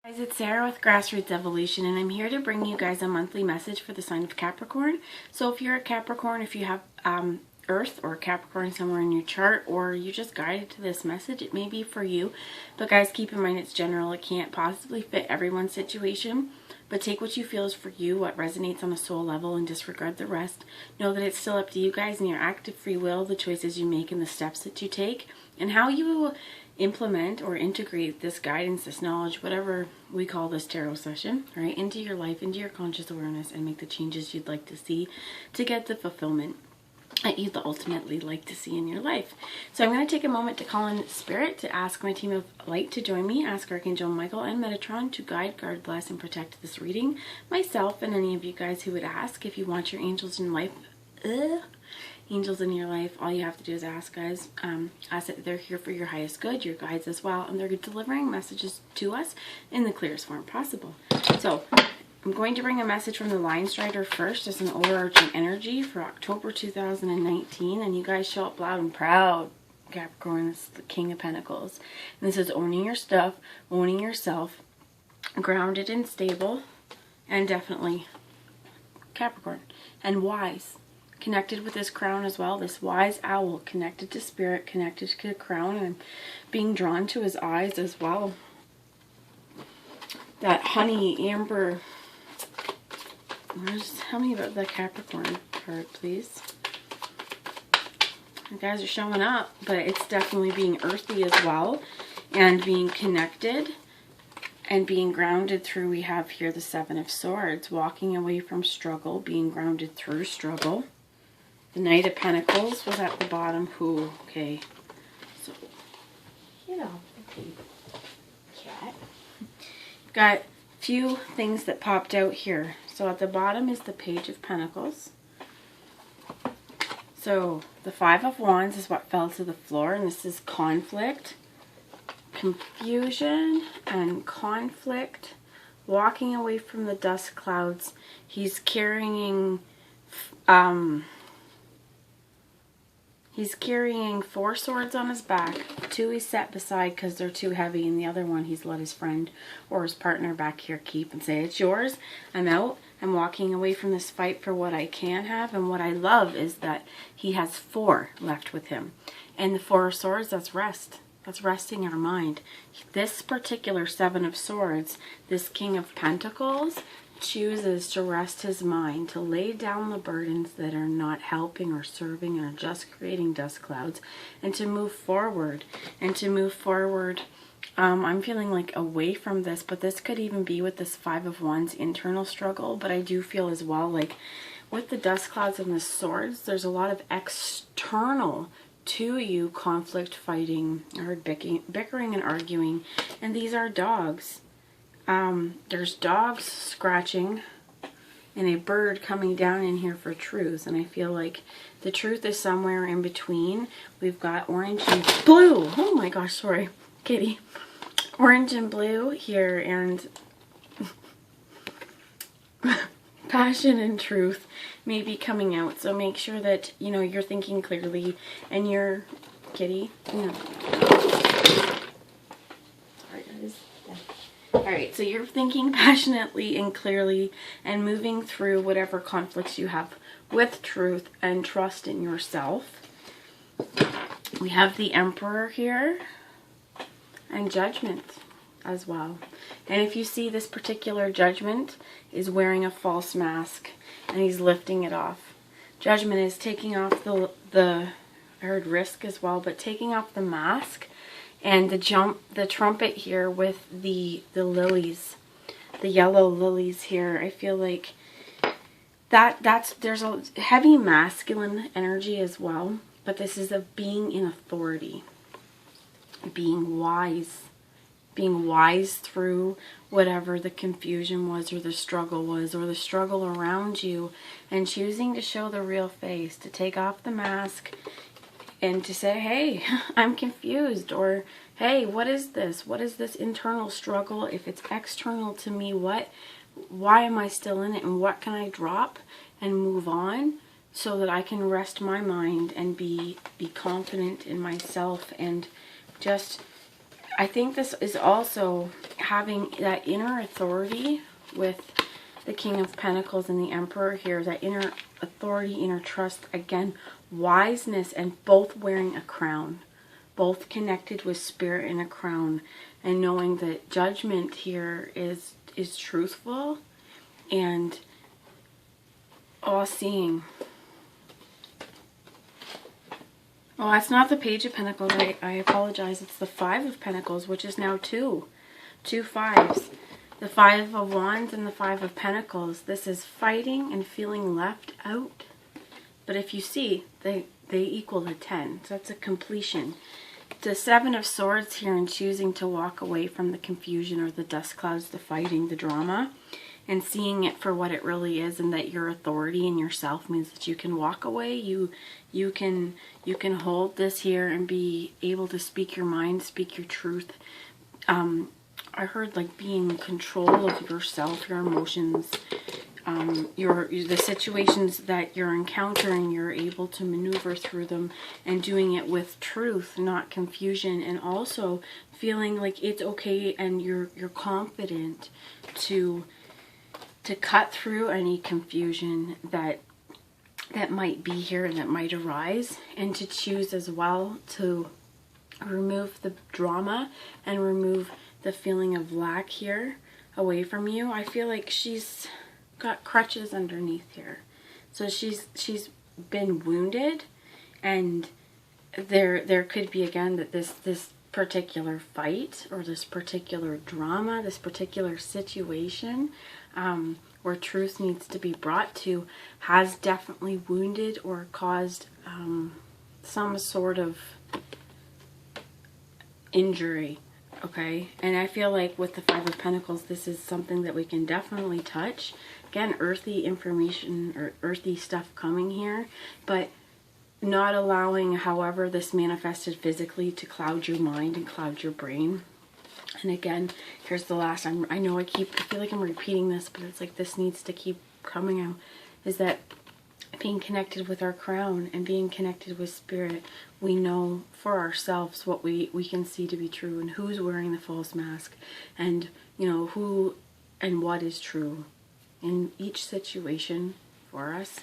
Guys, it's Sarah with Grassroots Evolution, and I'm here to bring you guys a monthly message for the sign of Capricorn. So if you're a Capricorn, if you have Earth or Capricorn somewhere in your chart, or you just guided to this message, it may be for you. But guys, keep in mind it's general. It can't possibly fit everyone's situation. But take what you feel is for you, what resonates on a soul level, and disregard the rest. Know that it's still up to you guys and your active free will, the choices you make and the steps that you take, and how you implement or integrate this guidance, this knowledge, whatever we call this tarot session, right, into your life, into your conscious awareness, and make the changes you'd like to see to get the fulfillment that you'd ultimately like to see in your life. So I'm going to take a moment to call in Spirit, to ask my team of light to join me, ask Archangel Michael and Metatron to guide, guard, bless, and protect this reading, myself, and any of you guys who would ask. If you want your angels in life, angels in your life, all you have to do is ask, guys. Ask that they're here for your highest good, your guides as well, and they're delivering messages to us in the clearest form possible. So I'm going to bring a message from the Lion Strider first as an overarching energy for October 2019, and you guys show up loud and proud. Capricorn, this is the King of Pentacles, and this is owning your stuff, owning yourself, grounded and stable, and definitely Capricorn, and wise. Connected with this crown as well, this wise owl, connected to spirit, connected to the crown, and being drawn to his eyes as well. That honey, amber. Tell me about the Capricorn card, please. You guys are showing up, but it's definitely being earthy as well, and being connected and being grounded through. We have here the Seven of Swords, walking away from struggle, being grounded through struggle. The Knight of Pentacles was at the bottom. Who? Okay. So, get off the table, cat. Got a few things that popped out here. So at the bottom is the Page of Pentacles. So the Five of Wands is what fell to the floor, and this is conflict, confusion, and conflict. Walking away from the dust clouds. He's carrying He's carrying 4 swords on his back. 2 he's set beside because they're too heavy, and the other one he's let his friend or his partner back here keep and say, it's yours, I'm out, I'm walking away from this fight for what I can have. And what I love is that he has 4 left with him. And the 4 of Swords, that's rest. That's resting our mind. This particular Seven of Swords, this King of Pentacles, chooses to rest his mind, to lay down the burdens that are not helping or serving and are just creating dust clouds, and to move forward. I'm feeling like away from this, but this could even be with this Five of Wands internal struggle. But I do feel as well like with the dust clouds and the swords, there's a lot of external to you conflict, fighting. I heard bickering and arguing, and these are dogs. There's dogs scratching and a bird coming down in here for truth. And I feel like the truth is somewhere in between. We've got orange and blue. Oh my gosh, sorry, kitty. Orange and blue here, and passion and truth may be coming out. So make sure that, you know, you're thinking clearly, and your kitty, Alright, so you're thinking passionately and clearly and moving through whatever conflicts you have with truth and trust in yourself. We have the Emperor here and Judgment as well. And if you see, this particular Judgment is wearing a false mask and he's lifting it off. Judgment is taking off I heard risk as well, but taking off the mask. And the trumpet here with the lilies, the yellow lilies here. I feel like there's a heavy masculine energy as well, but this is of being in authority, being wise through whatever the confusion was, or the struggle was, or the struggle around you, and choosing to show the real face, to take off the mask, and to say, hey, I'm confused, or hey, what is this? What is this internal struggle? If it's external to me, why am I still in it? And what can I drop and move on so that I can rest my mind and be confident in myself, and just I think this is also having that inner authority with the King of Pentacles and the Emperor here, that inner authority, inner trust, again, wiseness, and both wearing a crown, both connected with spirit and a crown, and knowing that judgment here is truthful and all-seeing. Oh, that's not the Page of Pentacles. I apologize. It's the Five of Pentacles, which is now two fives. The Five of Wands and the Five of Pentacles. This is fighting and feeling left out. But if you see, they equal a 10. So that's a completion. The Seven of Swords here, and choosing to walk away from the confusion or the dust clouds, the fighting, the drama, and seeing it for what it really is, and that your authority in yourself means that you can walk away. You can hold this here and be able to speak your mind, speak your truth. I heard like being in control of yourself, your emotions, the situations that you're encountering, you're able to maneuver through them and doing it with truth, not confusion, and also feeling like it's okay and you're confident to cut through any confusion that might be here and that might arise, and to choose as well to remove the drama and remove the feeling of lack here away from you. I feel like she's got crutches underneath here. So she's been wounded, and there could be again that this particular fight or this particular drama, this particular situation where truth needs to be brought to, has definitely wounded or caused some sort of injury. Okay, and I feel like with the Five of Pentacles, this is something that we can definitely touch. Again, earthy information or earthy stuff coming here, but not allowing, however, this manifested physically to cloud your mind and cloud your brain. And again, here's the last. I know I feel like I'm repeating this, but it's like this needs to keep coming out. Is that being connected with our crown and being connected with spirit, we know for ourselves what we can see to be true, and who's wearing the false mask, and who and what is true in each situation for us,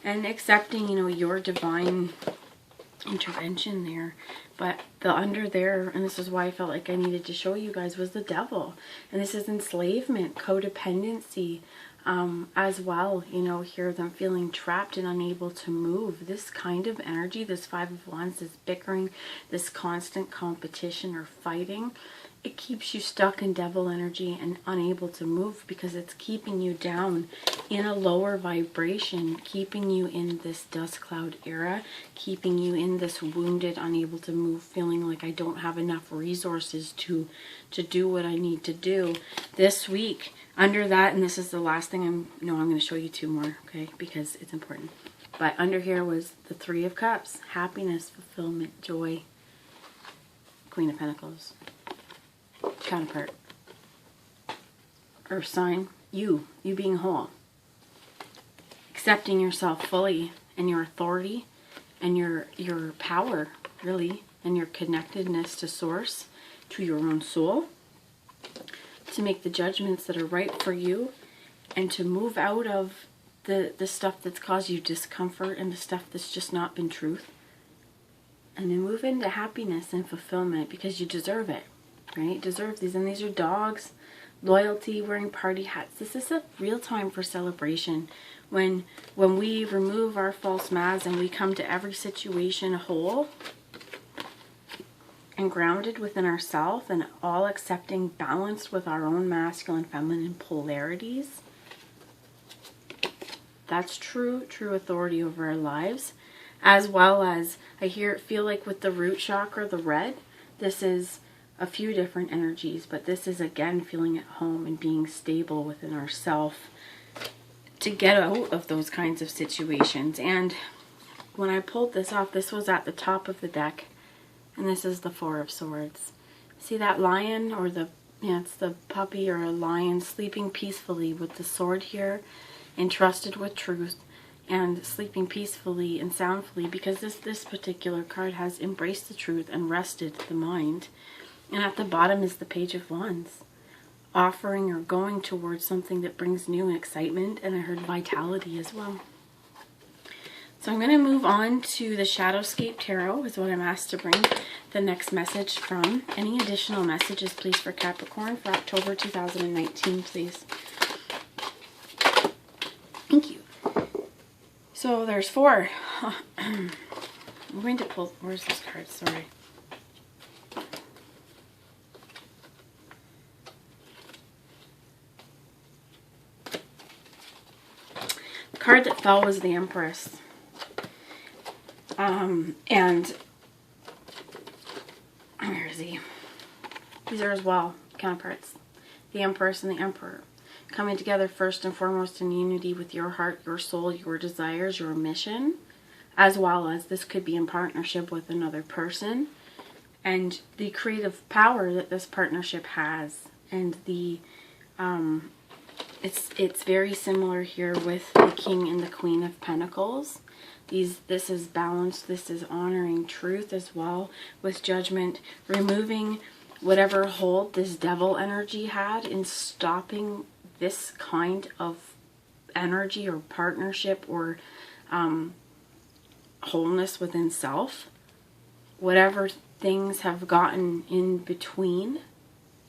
and accepting your divine intervention there. But the under there, and this is why I felt like I needed to show you guys, was the devil. And this is enslavement, codependency, as well. Here them feeling trapped and unable to move. This kind of energy, this Five of Wands, this bickering, this constant competition or fighting, it keeps you stuck in devil energy and unable to move, because it's keeping you down in a lower vibration, keeping you in this dust cloud era, keeping you in this wounded, unable to move, feeling like I don't have enough resources to do what I need to do. This week, under that, and this is the last thing I'm going to show you two more, okay, because it's important. But under here was the Three of Cups, happiness, fulfillment, joy, Queen of Pentacles. Counterpart, earth sign, you being whole, accepting yourself fully and your authority and your power, really, and your connectedness to source, to your own soul, to make the judgments that are right for you, and to move out of the stuff that's caused you discomfort and the stuff that's just not been truth, and then move into happiness and fulfillment, because you deserve it. Right? Deserve these. And these are dogs, loyalty, wearing party hats. This is a real time for celebration. When we remove our false masks and we come to every situation whole and grounded within ourselves, and all accepting, balanced with our own masculine, feminine polarities, that's true authority over our lives. As well as, I feel like with the root chakra, the red, this is a few different energies, but this is again feeling at home and being stable within ourselves to get out of those kinds of situations. And when I pulled this off, this was at the top of the deck, and this is the Four of Swords. See that lion, or it's the puppy or a lion sleeping peacefully with the sword here, entrusted with truth, and sleeping peacefully and soundfully, because this particular card has embraced the truth and rested the mind. And at the bottom is the Page of Wands, offering or going towards something that brings new excitement, and I heard vitality as well. So I'm going to move on to the Shadowscape Tarot is what I'm asked to bring the next message from. Any additional messages, please, for Capricorn for October 2019, please. Thank you. So there's 4. I'm going to pull, where's this card? Sorry. The card that fell was the Empress. And where is he? These are as well counterparts. The Empress and the Emperor. Coming together first and foremost in unity with your heart, your soul, your desires, your mission, as well as this could be in partnership with another person, and the creative power that this partnership has, and the it's very similar here with the King and the Queen of Pentacles. This is balanced, this is honoring truth as well with Judgment, removing whatever hold this devil energy had in stopping this kind of energy or partnership or wholeness within self. Whatever things have gotten in between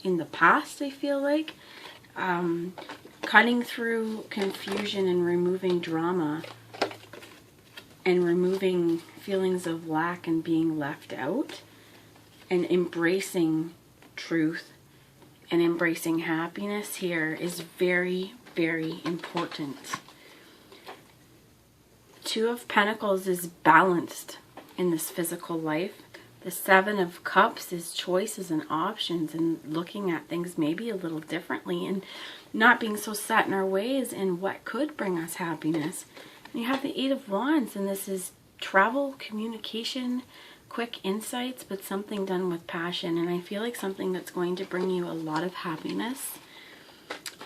in the past, I feel like. Cutting through confusion and removing drama and removing feelings of lack and being left out, and embracing truth and embracing happiness here is very, very important. 2 of Pentacles is balanced in this physical life. The 7 of Cups is choices and options and looking at things maybe a little differently and not being so set in our ways and what could bring us happiness. And you have the 8 of Wands, and this is travel, communication, quick insights, but something done with passion. And I feel like something that's going to bring you a lot of happiness,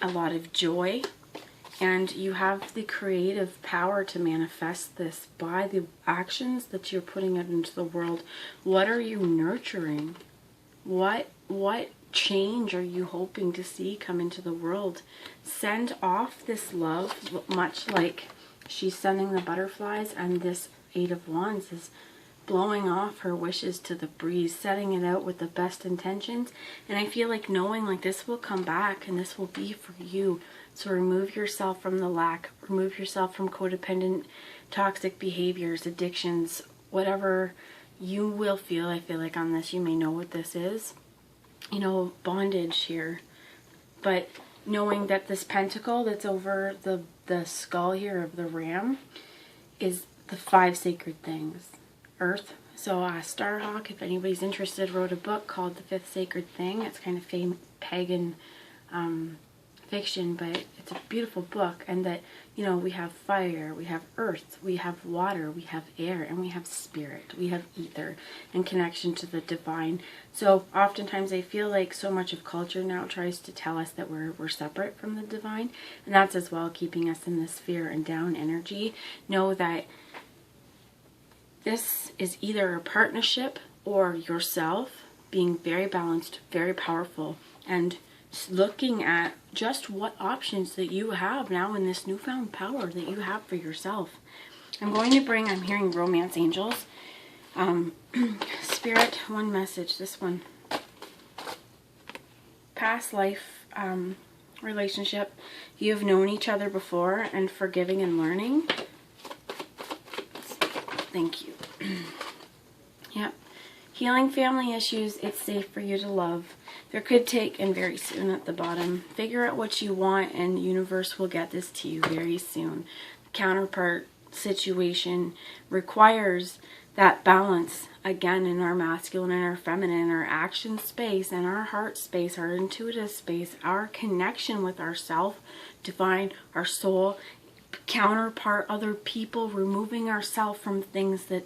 a lot of joy, and you have the creative power to manifest this by the actions that you're putting out into the world. What are you nurturing? What change are you hoping to see come into the world? Send off this love, much like she's sending the butterflies, and this 8 of Wands is blowing off her wishes to the breeze, setting it out with the best intentions. And I feel like knowing like this will come back and this will be for you. So remove yourself from the lack, remove yourself from codependent, toxic behaviors, addictions, whatever you will feel. I feel like on this, you may know what this is. You know, bondage here. But knowing that this pentacle that's over the skull here of the ram is the 5 sacred things. Earth. So Starhawk, if anybody's interested, wrote a book called The 5th Sacred Thing. It's kind of pagan fiction, but it's a beautiful book. And that, you know, we have fire, we have earth, we have water, we have air, and we have spirit, we have ether, and connection to the divine. So oftentimes I feel like so much of culture now tries to tell us that we're separate from the divine, and that's as well keeping us in this fear and down energy. Know that this is either a partnership or yourself being very balanced, very powerful, and looking at just what options that you have now in this newfound power that you have for yourself. I'm going to bring, I'm hearing romance angels. Spirit, one message, this one. Past life relationship. You have known each other before and forgiving and learning. Thank you. Yep. Healing family issues, it's safe for you to love. There could take, and very soon at the bottom, figure out what you want and the universe will get this to you very soon. Counterpart situation requires that balance, again, in our masculine and our feminine, our action space and our heart space, our intuitive space, our connection with ourself, divine, our soul, counterpart, other people, removing ourselves from things that